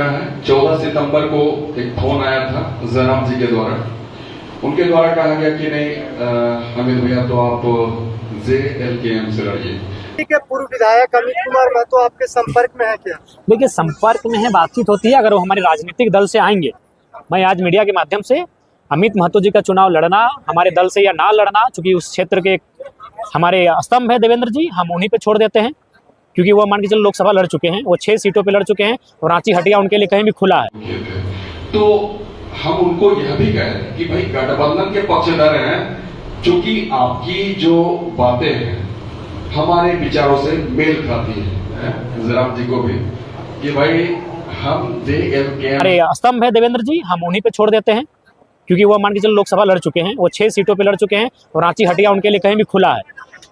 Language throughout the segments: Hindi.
14 सितंबर को एक फोन आया था जयराम जी के द्वारा। उनके द्वारा कहा गया कि नहीं अमित भैया तो आप JLKM से लड़िए। ठीक है, पूर्व विधायक अमित कुमार महतो आपके संपर्क में है क्या? देखिए, संपर्क में है, बातचीत होती है। अगर वो हमारे राजनीतिक दल से आएंगे, मैं आज मीडिया के माध्यम से अमित महतो जी का चुनाव लड़ना हमारे दल से या ना लड़ना, चूंकि उस क्षेत्र के हमारे स्तंभ है देवेंद्र जी, हम उन्हीं पे छोड़ देते हैं। क्योंकि वो मान के चलो लोकसभा लड़ चुके हैं, वो 6 सीटों पे लड़ चुके हैं और रांची हटिया उनके लिए कहीं भी खुला है। तो हम उनको यह भी कहें कि भाई गठबंधन के पक्षधर हैं, चूंकि आपकी जो बातें हैं हमारे विचारों से मेल खाती है जयराम जी को भी कि भाई हम JLKM हमारे स्तंभ है देवेंद्र जी, हम उन्हीं पे छोड़ देते हैं। क्योंकि वो मान के चलो लोकसभा लड़ चुके हैं, वो 6 सीटों पे लड़ चुके हैं और रांची हटिया उनके लिए कहीं भी खुला है।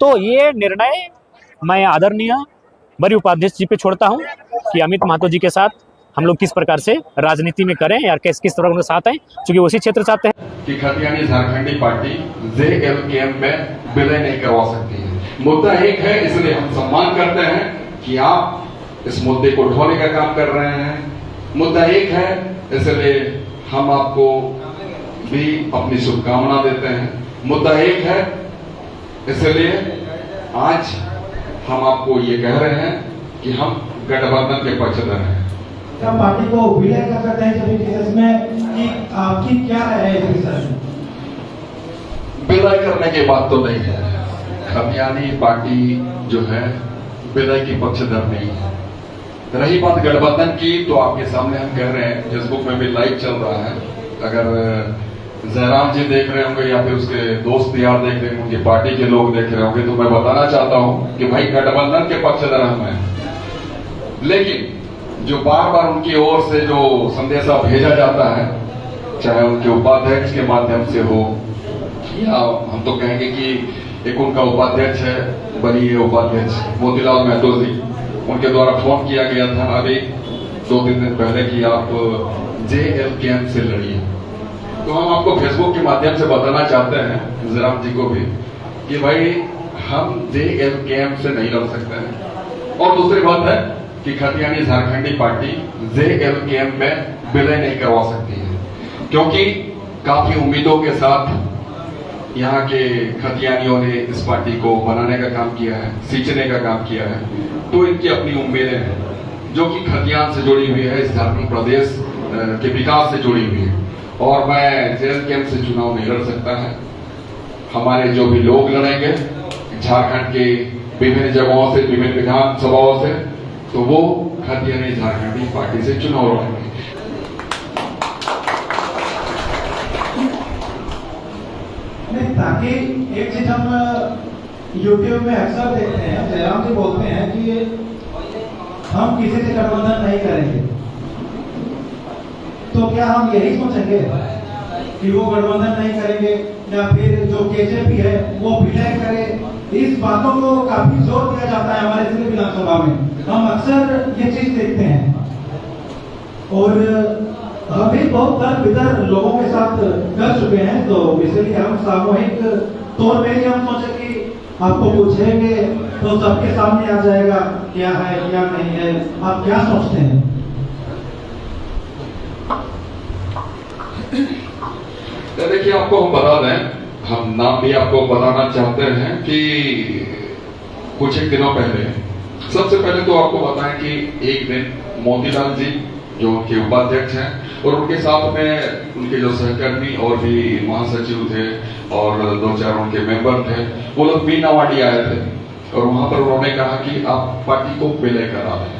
तो ये निर्णय मैं आदरणीय बड़ी उपाध्यक्ष जी पे छोड़ता हूं कि अमित महतो जी के साथ हम लोग किस प्रकार से राजनीति में करें या किस तरह उनके साथ हैं, क्योंकि उसी क्षेत्र से आते हैं। कि खतियानी झारखंडी पार्टी JLKM में विलय नहीं करवा सकती है। मुद्दा एक है, इसलिए हम सम्मान करते हैं कि आप इस मुद्दे को उठाने का काम कर रहे हैं। मुद्दा एक है, इसलिए हम आपको भी अपनी शुभकामना देते हैं। मुद्दा एक है, इसलिए आज हम आपको ये कह रहे हैं कि हम गठबंधन के पक्षधर हैं। क्या पार्टी को विलय कर सकते हैं सभी केस में कि आपकी क्या राय है इस विषय में? विलय करने की बात तो नहीं है। खतियानी पार्टी जो है विलय की पक्षधर नहीं है। रही बात गठबंधन की, तो आपके सामने हम कह रहे हैं, फेसबुक में भी लाइव चल रहा है। अगर जयराम जी देख रहे होंगे या फिर उसके दोस्त यार देख रहे होंगे, उनकी पार्टी के लोग देख रहे होंगे, तो मैं बताना चाहता हूं कि भाई गठबंधन के पक्षधर हम हैं। लेकिन जो बार बार उनकी ओर से जो संदेशा भेजा जाता है, चाहे उनके उपाध्यक्ष के माध्यम से हो या हम तो कहेंगे कि एक उनका उपाध्यक्ष है, बनी उपाध्यक्ष मोतीलाल महतो जी, उनके द्वारा फोन किया गया था अभी 2-3 दिन पहले कि आप JLKM से लड़िए। तो हम आपको फेसबुक के माध्यम से बताना चाहते हैं जयराम जी को भी कि भाई हम JLKM से नहीं लड़ सकते हैं। और दूसरी बात है कि खतियानी झारखंडी पार्टी JLKM में विलय नहीं करवा सकती है, क्योंकि काफी उम्मीदों के साथ यहाँ के खतियानियों ने इस पार्टी को बनाने का काम किया है, सींचने का काम किया है। तो इनकी अपनी उम्मीदें हैं जो कि खतियान से जुड़ी हुई है, इस झारखंड प्रदेश के विकास से जुड़ी हुई है। और मैं JLKM से चुनाव नहीं लड़ सकता है। हमारे जो भी लोग लड़ेंगे झारखंड के विभिन्न जगहों से, विभिन्न विधानसभाओं से, तो वो खतियानी झारखंडी पार्टी से चुनाव लड़ेंगे। ताकि एक चीज हम यूट्यूब में अक्सर देखते हैं, जयराम जी बोलते हैं कि हम किसी से गठबंधन नहीं करेंगे। तो क्या हम यही सोचेंगे कि वो गठबंधन नहीं करेंगे या फिर जो KJP है वो विलय करे? इस बातों को काफी जोर दिया जाता है हमारे जिले विधानसभा में, हम अक्सर ये चीज देखते हैं। और अभी बहुत दर विदर लोगों के साथ कर चुके हैं, तो इसलिए हम सामूहिक तौर पे हम सोचे कि आपको पूछेंगे तो सबके सामने आ जाएगा क्या है क्या नहीं है। आप क्या सोचते हैं? देखिए, आपको हम बता दें, हम नाम भी आपको बताना चाहते हैं कि कुछ एक दिनों पहले, सबसे पहले तो आपको बताएं कि एक दिन मोतीलाल जी जो उनके उपाध्यक्ष हैं और उनके साथ में उनके जो सहकर्मी और भी महासचिव थे और 2-4 उनके मेंबर थे, वो लोग मीनावाड़ी आए थे और वहां पर उन्होंने कहा कि आप पार्टी को विलय करा दें,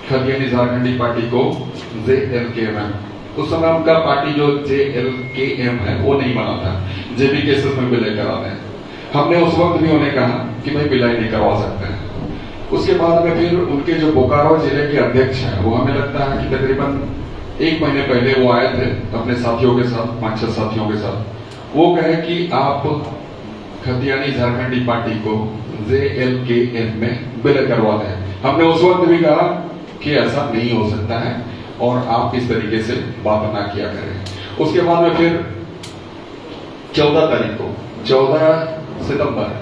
खतियानी झारखंडी पार्टी को JLKM है। उस समय उनका पार्टी जो JLKM है वो नहीं बना था, JBK में विलय करा दें। हमने उस वक्त भी उन्हें कहा कि भाई विलय नहीं करवा सकते हैं। उसके बाद में फिर उनके जो बोकारो जिले के अध्यक्ष हैं, वो हमें लगता है कि तकरीबन 1 महीने पहले वो आए थे अपने साथियों के साथ, 5-6 साथियों के साथ। वो कहे कि आप खतियानी झारखंडी पार्टी को JLKM में विलय करवा दें। हमने उस वक्त भी कहा कि ऐसा नहीं हो सकता है और आप इस तरीके से बात ना किया करें। उसके बाद में फिर 14 तारीख को, 14 सितंबर,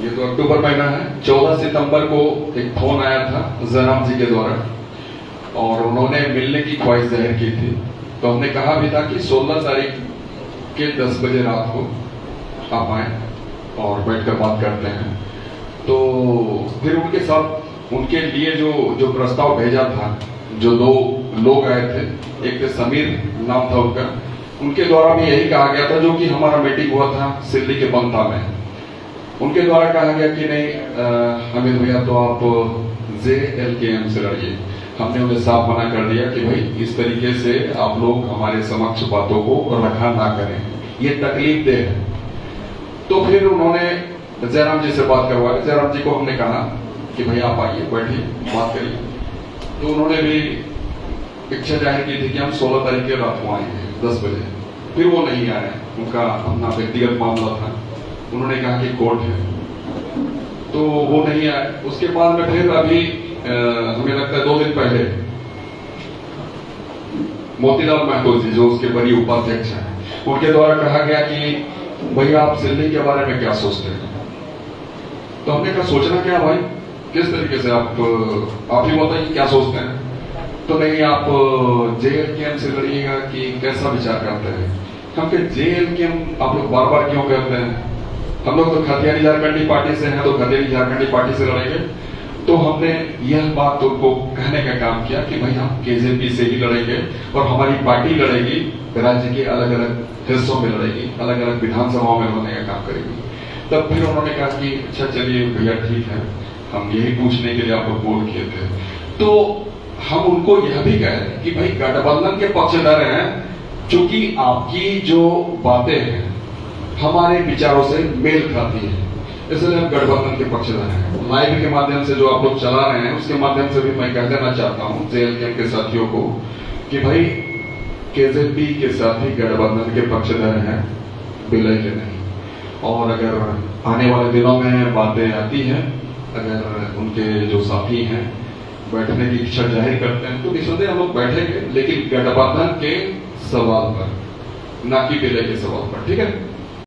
ये तो अक्टूबर महीना है, 14 सितंबर को एक फोन आया था जयराम जी के द्वारा। और उन्होंने मिलने की ख्वाहिश जाहिर की थी। तो हमने कहा भी था कि 16 तारीख के 10 बजे रात को आप आए और बैठकर बात करते हैं। तो फिर उनके साथ उनके लिए जो प्रस्ताव भेजा था, जो 2 लोग आए थे, एक थे समीर नाम था उनका, उनके द्वारा भी यही कहा गया था, जो कि हमारा मीटिंग हुआ था सिल्ली के बनता में, उनके द्वारा कहा गया कि नहीं हमीद भैया तो आप JLKM से लड़िए। हमने उन्हें साफ मना कर दिया कि भाई इस तरीके से आप लोग हमारे समक्ष बातों को रखा ना करें, ये तकलीफ दे है। तो फिर उन्होंने जयराम जी से बात करवाया। जयराम जी को हमने कहा कि भाई आप आइए, बैठिए, बात करिए। तो उन्होंने भी इच्छा जाहिर की थी कि हम 16 तारीख के रात को आएंगे 10 बजे। फिर वो नहीं आए, उनका अपना व्यक्तिगत मामला था, उन्होंने कहा कि कोर्ट है, तो वो नहीं आए। उसके बाद में फिर अभी हमें लगता है 2 दिन पहले मोतीलाल महतो जी, जो उसके बड़ी उपाध्यक्ष हैं, उनके द्वारा कहा गया कि भैया आप सिल्ली के बारे में क्या सोचते हैं। तो हमने कहा सोचना क्या भाई, किस तरीके से आप ही बताइए क्या सोचते हैं। तो नहीं आप JLKM से लड़िएगा कि कैसा विचार करते हैं। हम कहे JLKM आप लोग बार बार क्यों कहते हैं, हम लोग तो खतियानी झारखंडी पार्टी से हैं, तो खतियानी झारखंडी पार्टी से लड़ेंगे। तो हमने यह बात उनको कहने का काम किया कि भाई हम KJP से ही लड़ेंगे और हमारी पार्टी लड़ेगी, राज्य के अलग अलग हिस्सों में लड़ेगी, अलग अलग विधानसभाओं में लड़ने का काम करेगी। तब फिर उन्होंने कहा कि अच्छा चलिए भैया ठीक है, हम यही पूछने के लिए आपको फोन किए थे। तो हम उनको यह भी कहे कि भाई गठबंधन के पक्षधर हैं, चूंकि आपकी जो बातें हैं हमारे विचारों से मेल खाती है, इसलिए हम गठबंधन के पक्षधर हैं। लाइव के माध्यम से जो आप लोग चला रहे हैं उसके माध्यम से भी मैं कह देना चाहता हूँ JLKM के साथियों को कि भाई KJP के साथी गठबंधन के पक्षधर हैं, विलय के नहीं। और अगर आने वाले दिनों में बातें आती हैं, अगर उनके जो साथी हैं बैठने की इच्छा जाहिर करते हैं, तो निसंदेह हम लोग बैठेंगे, लेकिन गठबंधन के सवाल पर, ना कि विलय के सवाल पर। ठीक है।